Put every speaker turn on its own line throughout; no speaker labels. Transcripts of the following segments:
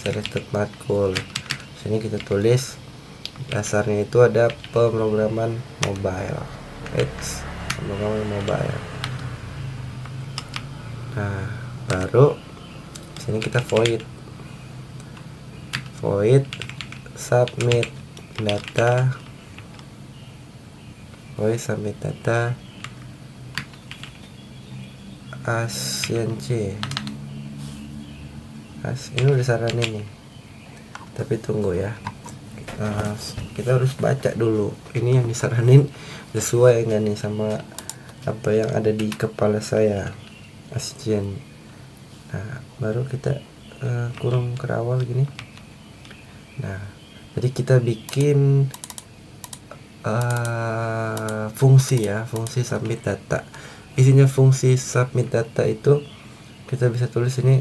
selected matkul. Sini kita tulis dasarnya itu ada pemrograman mobile. Pemrograman mobile. Nah, baru sini kita void submit data, ASIAN C. Ini udah saranin nih, tapi tunggu ya, kita harus baca dulu ini yang disaranin sesuai enggak nih sama apa yang ada di kepala saya, ASIAN. Nah, baru kita kurung kerawal gini. Nah, jadi kita bikin fungsi submit data. Isinya fungsi submit data itu kita bisa tulis ini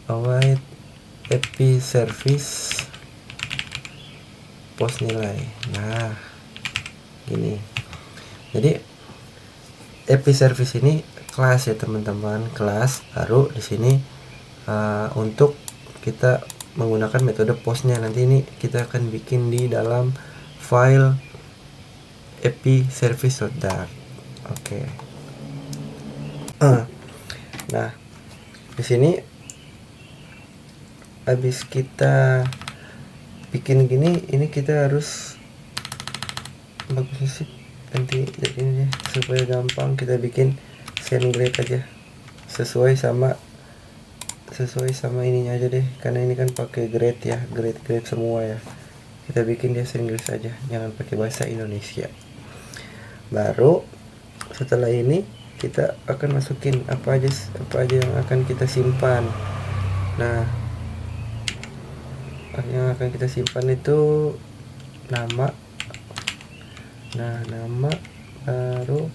await API service post nilai. Nah, gini. Jadi API service ini kelas ya teman-teman, kelas. Baru di sini untuk kita menggunakan metode postnya. Nanti ini kita akan bikin di dalam file API service.dart. Oke. Nah, di sini habis kita bikin gini, ini kita harus bagusnya sih nanti ini supaya gampang, kita bikin SceneGrid aja sesuai sama ininya aja deh, karena ini kan pakai grade ya, grade semua ya. Kita bikin dia SceneGrid saja, jangan pakai bahasa Indonesia. Baru setelah ini kita akan masukin apa aja yang akan kita simpan. Nah, yang akan kita simpan itu nama. Nah, nama baru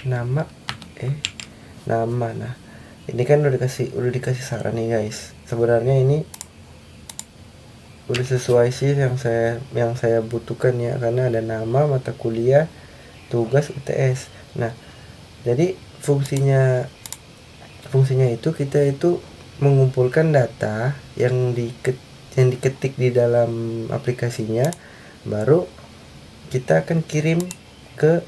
nama. Nah, ini kan udah dikasih saran nih guys. Sebenarnya ini udah sesuai sih yang saya butuhkan ya, karena ada nama, mata kuliah, tugas, UTS. Nah, jadi fungsinya itu kita itu mengumpulkan data yang diketik di dalam aplikasinya, baru kita akan kirim ke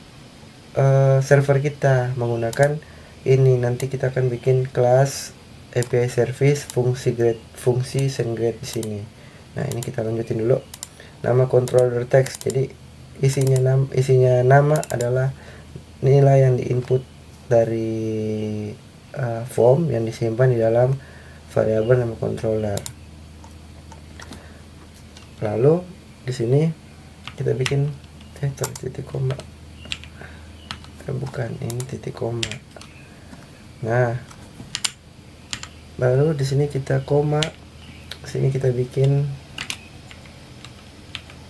server kita menggunakan ini. Nanti kita akan bikin kelas API service fungsi SceneGrid di sini. Nah, ini kita lanjutin dulu. Nama controller text. Jadi isinya nama adalah nilai yang diinput dari form yang disimpan di dalam variabel nama controller. Lalu di sini kita bikin titik koma. Bukan, ini titik koma. Nah, baru di sini kita koma. Sini kita bikin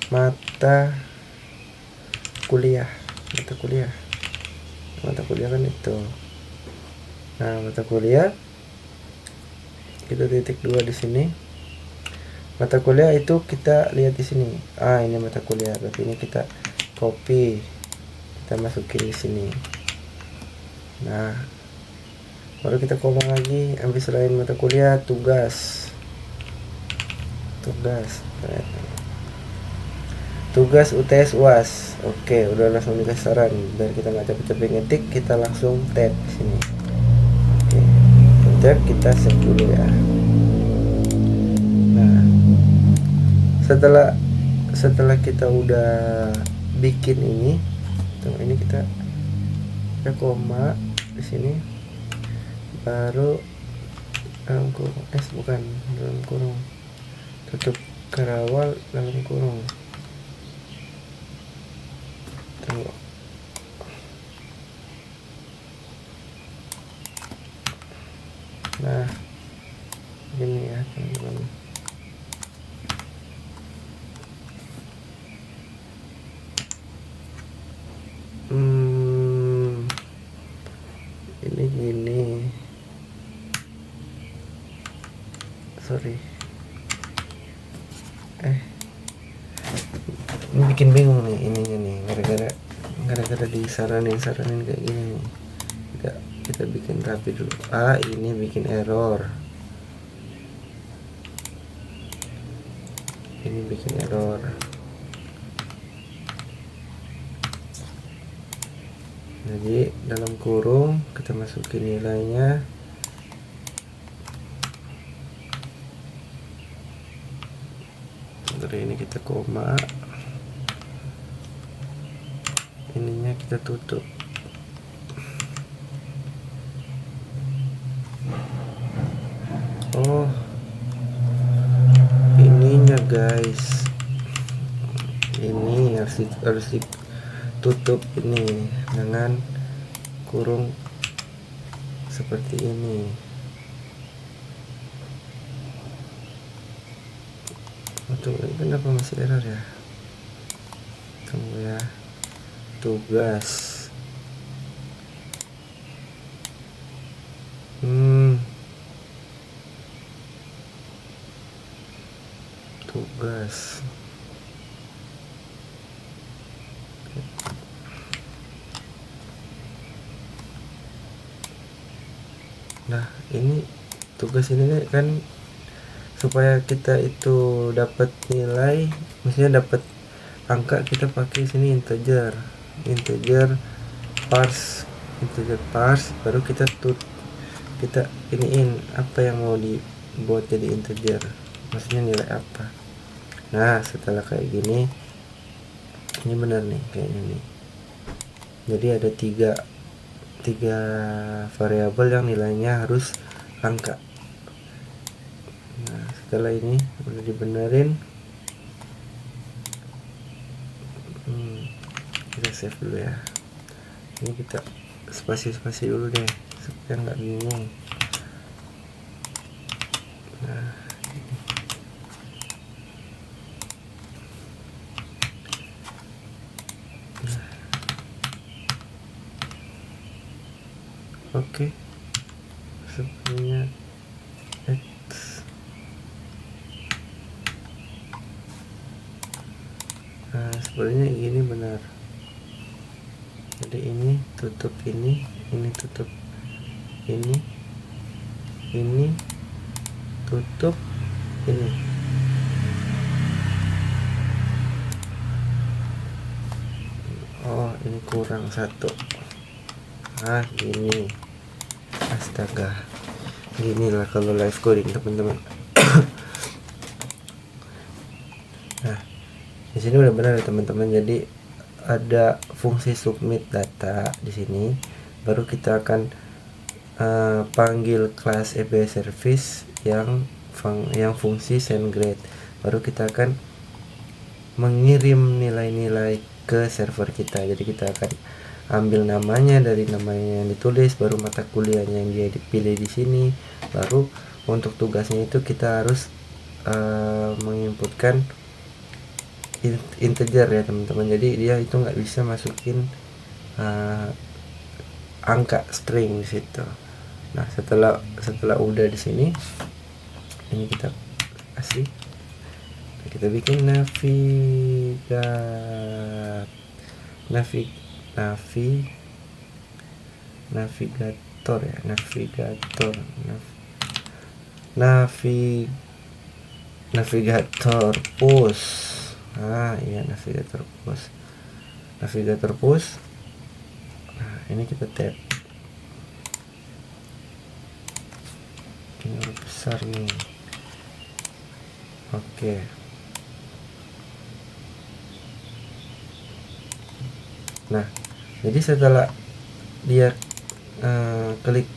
mata kuliah kan itu. Nah, mata kuliah kita titik 2 di sini. Mata kuliah itu kita lihat di sini. Ini mata kuliah. Berarti ini kita copy, kita masukin di sini. Nah, baru kita koma lagi. Ambil selain mata kuliah, tugas UTS UAS. Oke, udah langsung dikasih saran. Biar kita nggak capek-capek ngetik, kita langsung tab sini. Oke, tab, kita save dulu ya. Nah, setelah kita udah bikin ini kita koma di sini, baru dalam kurung, tutup kerawal dalam kurung. Tunggu. Nah, gini ya teman-teman. Ini gini. Sorry. Ini bikin bingung nih ininya nih, gara-gara disaranin kayak gini nih. Kita kita bikin rapi dulu. Ini bikin error. Ini bikin error. Jadi dalam kurung kita masukin nilainya. Dari ini kita koma, ininya kita tutup. Oh, ininya guys, ini harus ditutup ini dengan kurung seperti ini. Tunggu, kenapa masih error ya? Tunggu ya. Tugas. Tugas. Nah, ini tugas ini kan supaya kita itu dapat nilai, maksudnya dapat angka, kita pakai sini integer parse, baru kita iniin apa yang mau dibuat jadi integer, maksudnya nilai apa. Nah, setelah kayak gini, ini benar nih kayaknya nih. Jadi ada tiga variabel yang nilainya harus angka. Nah, setelah ini udah dibenerin, kita save dulu ya. Ini kita spasi dulu deh supaya nggak bingung. Nah, oke, sepertinya X. Nah, sepertinya ini benar. Jadi ini tutup ini tutup ini tutup ini. Oh, ini kurang satu. Gini. Astaga. Ginilah kalau live coding, teman-teman. Nah, di sini udah benar ya, teman-teman. Jadi ada fungsi submit data di sini. Baru kita akan panggil kelas API service yang fungsi send grade. Baru kita akan mengirim nilai-nilai ke server kita. Jadi kita akan ambil namanya dari namanya yang ditulis, baru mata kuliahnya yang dia dipilih di sini. Baru untuk tugasnya itu kita harus menginputkan integer ya, teman-teman. Jadi dia itu nggak bisa masukin angka string di situ. Nah, setelah udah di sini, ini kita kasih, kita bikin navigator ya, navigator push. Iya, navigator push. Nah, ini kita tap, ini huruf besar nih. Oke. Nah, jadi setelah dia klik,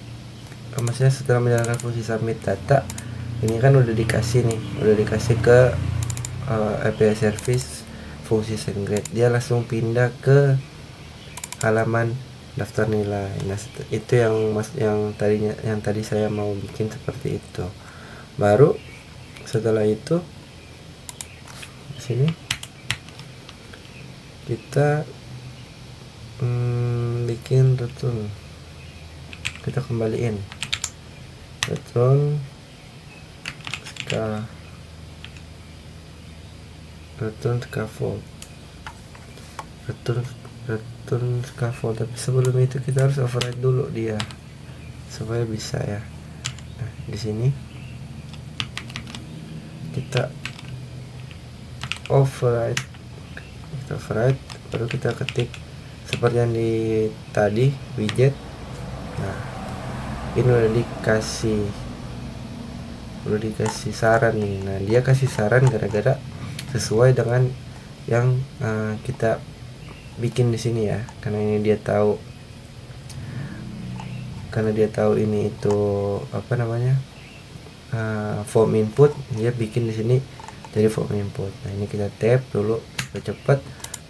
maksudnya setelah menjalankan fungsi submit data, ini kan udah dikasih ke API service fungsi send grade. Dia langsung pindah ke halaman daftar nilai. Nah, itu yang tadi saya mau bikin seperti itu. Baru setelah itu di sini kita bikin return, kita kembaliin return scaffold, return scaffold. Tapi sebelum itu kita harus override dulu dia. supaya bisa ya. Nah, di sini kita override, baru kita ketik seperti yang di tadi widget. Nah, ini udah dikasih saran nih. Nah, dia kasih saran gara-gara sesuai dengan yang kita bikin di sini ya, karena dia tahu ini itu apa namanya, form input, dia bikin di sini jadi form input. Nah, ini kita tap dulu supaya cepat,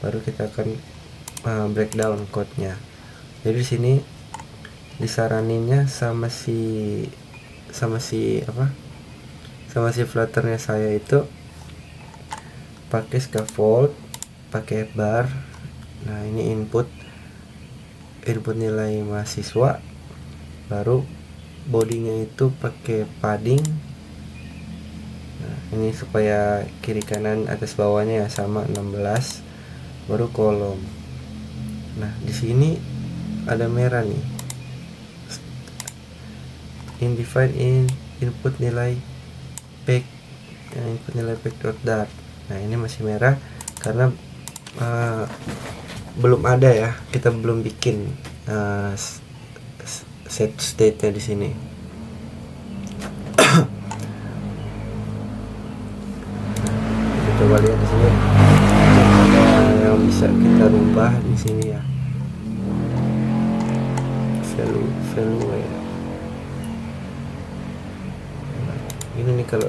baru kita akan breakdown code-nya. Jadi di sini disaraninnya sama si Flutter-nya saya itu pakai scaffold, pakai bar. Nah, ini input nilai mahasiswa, baru bodinya itu pakai padding. Nah, ini supaya kiri kanan atas bawahnya ya sama 16, baru kolom. Nah, di sini ada merah nih, define input nilai pack, input nilai pack dot. Nah, ini masih merah karena belum ada ya, kita belum bikin set state-nya di sini. Kita coba lihat di sini ada yang bisa kita rubah di sini ya, value ya. Nah, ini nih kalau